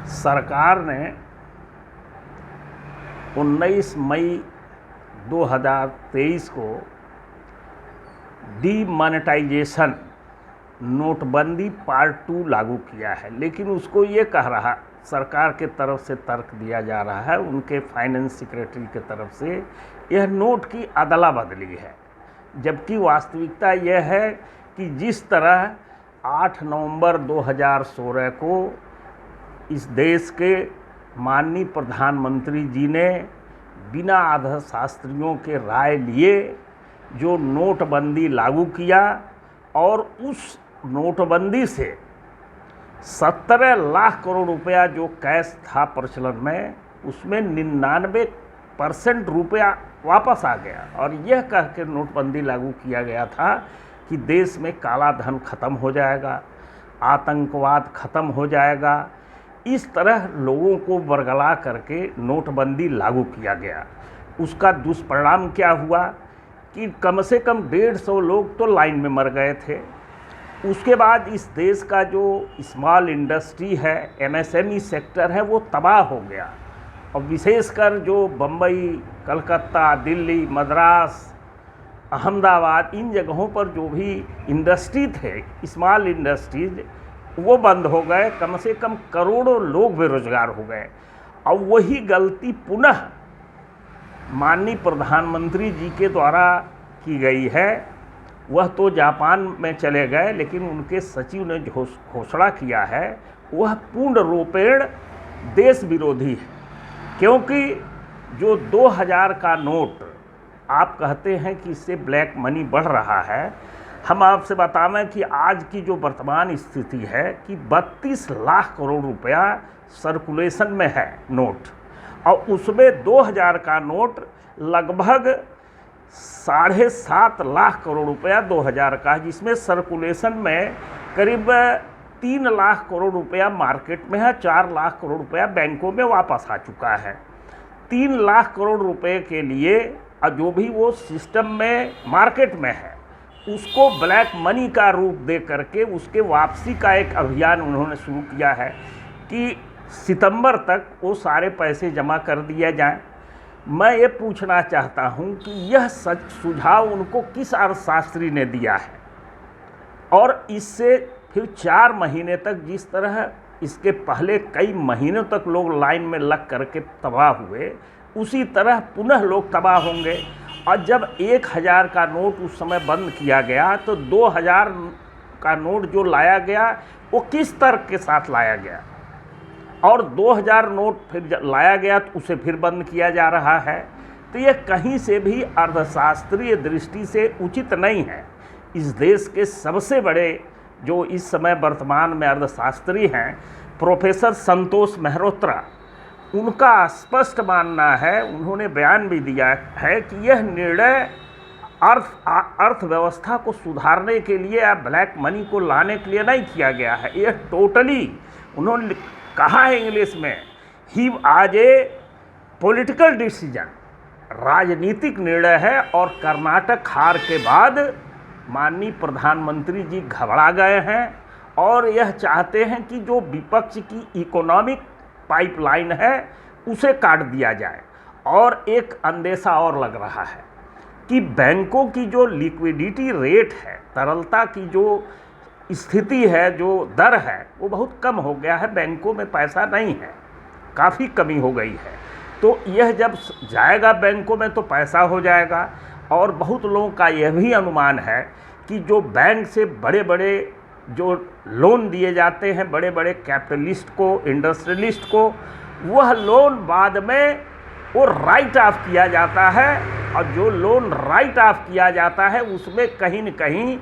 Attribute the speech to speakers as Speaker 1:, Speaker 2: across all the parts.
Speaker 1: सरकार ने 19 मई 2023 को डीमोनेटाइजेशन नोटबंदी पार्ट 2 लागू किया है, लेकिन उसको ये कह रहा सरकार के तरफ से तर्क दिया जा रहा है, उनके फाइनेंस सेक्रेटरी के तरफ से, यह नोट की अदला बदली है। जबकि वास्तविकता यह है कि जिस तरह 8 नवंबर 2016 को इस देश के माननीय प्रधानमंत्री जी ने बिना अर्थशास्त्रियों के राय लिए जो नोटबंदी लागू किया और उस नोटबंदी से 17 लाख करोड़ रुपया जो कैश था प्रचलन में, उसमें 99% रुपया वापस आ गया और यह कह के नोटबंदी लागू किया गया था कि देश में काला धन खत्म हो जाएगा, आतंकवाद खत्म हो जाएगा। इस तरह लोगों को बरगला करके नोटबंदी लागू किया गया। उसका दुष्परिणाम क्या हुआ कि कम से कम 150 लोग तो लाइन में मर गए थे। उसके बाद इस देश का जो स्मॉल इंडस्ट्री है, एमएसएमई सेक्टर है, वो तबाह हो गया। और विशेषकर जो बम्बई, कलकत्ता, दिल्ली, मद्रास, अहमदाबाद, इन जगहों पर जो भी इंडस्ट्री थे, स्मॉल इंडस्ट्रीज, वो बंद हो गए। कम से कम करोड़ों लोग बेरोजगार हो गए। और वही गलती पुनः माननीय प्रधानमंत्री जी के द्वारा की गई है। वह तो जापान में चले गए, लेकिन उनके सचिव ने जो घोषणा किया है वह पूर्ण रूपेण देश विरोधी है। क्योंकि जो 2000 का नोट आप कहते हैं कि इससे ब्लैक मनी बढ़ रहा है, हम आपसे बतावें कि आज की जो वर्तमान स्थिति है कि 32 लाख करोड़ रुपया सर्कुलेशन में है नोट, और उसमें 2000 का नोट लगभग 7.5 लाख करोड़ रुपया 2000 का, जिसमें सर्कुलेशन में करीब 3 लाख करोड़ रुपया मार्केट में है, 4 लाख करोड़ रुपया बैंकों में वापस आ चुका है। 3 लाख करोड़ रुपए के लिए जो भी वो सिस्टम में मार्केट में है, उसको ब्लैक मनी का रूप दे करके उसके वापसी का एक अभियान उन्होंने शुरू किया है कि सितंबर तक वो सारे पैसे जमा कर दिए जाएं। मैं ये पूछना चाहता हूं कि यह सुझाव उनको किस अर्थशास्त्री ने दिया है, और इससे फिर 4 महीने तक, जिस तरह इसके पहले कई महीनों तक लोग लाइन में लग करके तबाह हुए, उसी तरह पुनः लोग तबाह होंगे। और जब 1000 का नोट उस समय बंद किया गया, तो 2000 का नोट जो लाया गया वो किस तर्क के साथ लाया गया, और 2000 नोट फिर लाया गया तो उसे फिर बंद किया जा रहा है। तो ये कहीं से भी अर्थशास्त्रीय दृष्टि से उचित नहीं है। इस देश के सबसे बड़े जो इस समय वर्तमान में अर्थशास्त्री हैं, प्रोफेसर संतोष मेहरोत्रा, उनका स्पष्ट मानना है, उन्होंने बयान भी दिया है कि यह निर्णय अर्थव्यवस्था को सुधारने के लिए या ब्लैक मनी को लाने के लिए नहीं किया गया है। यह टोटली, उन्होंने कहा है इंग्लिश में, ही आज ए पॉलिटिकल डिसीजन, राजनीतिक निर्णय है। और कर्नाटक हार के बाद माननीय प्रधानमंत्री जी घबरा गए हैं और यह चाहते हैं कि जो विपक्ष की इकोनॉमिक पाइपलाइन है उसे काट दिया जाए। और एक अंदेशा और लग रहा है कि बैंकों की जो लिक्विडिटी रेट है, तरलता की जो स्थिति है, जो दर है, वो बहुत कम हो गया है। बैंकों में पैसा नहीं है, काफ़ी कमी हो गई है। तो यह जब जाएगा बैंकों में तो पैसा हो जाएगा। और बहुत लोगों का यह भी अनुमान है कि जो बैंक से बड़े बड़े जो लोन दिए जाते हैं बड़े बड़े कैपिटलिस्ट को, इंडस्ट्रियलिस्ट को, वह लोन बाद में वो राइट ऑफ किया जाता है। और जो लोन राइट ऑफ किया जाता है उसमें कहीं न कहीं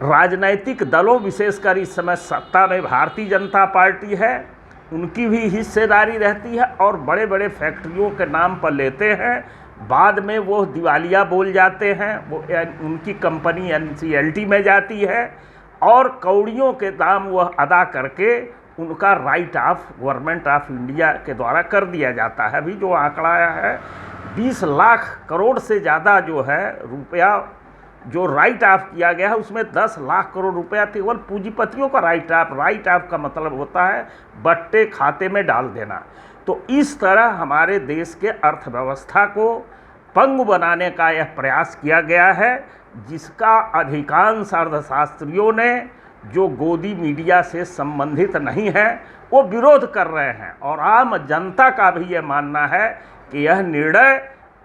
Speaker 1: राजनैतिक दलों, विशेषकर इस समय सत्ता में भारतीय जनता पार्टी है, उनकी भी हिस्सेदारी रहती है। और बड़े बड़े फैक्ट्रियों के नाम पर लेते हैं, बाद में वो दिवालिया बोल जाते हैं, वो उनकी कंपनी NCLT में जाती है और कौड़ियों के दाम वह अदा करके उनका right of government of India के द्वारा कर दिया जाता है। अभी जो आंकड़ा आया है 20 लाख करोड़ से ज़्यादा जो है रुपया जो राइट ऑफ किया गया है उसमें 10 लाख करोड़ रुपया केवल पूंजीपतियों का राइट ऑफ का मतलब होता है बट्टे खाते में डाल देना। तो इस तरह हमारे देश के अर्थव्यवस्था को पंगु बनाने का यह प्रयास किया गया है, जिसका अधिकांश अर्थशास्त्रियों ने, जो गोदी मीडिया से संबंधित नहीं है, वो विरोध कर रहे हैं। और आम जनता का भी यह मानना है कि यह निर्णय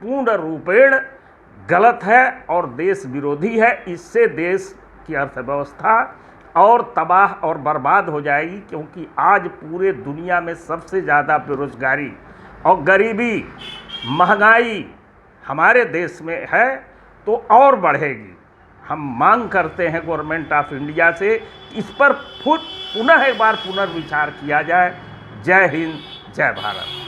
Speaker 1: पूर्ण रूपेण गलत है और देश विरोधी है। इससे देश की अर्थव्यवस्था और तबाह और बर्बाद हो जाएगी, क्योंकि आज पूरे दुनिया में सबसे ज़्यादा बेरोजगारी और गरीबी, महंगाई हमारे देश में है, तो और बढ़ेगी। हम मांग करते हैं गवर्नमेंट ऑफ इंडिया से इस पर पुनः एक बार पुनर्विचार किया जाए। जय हिंद, जय भारत।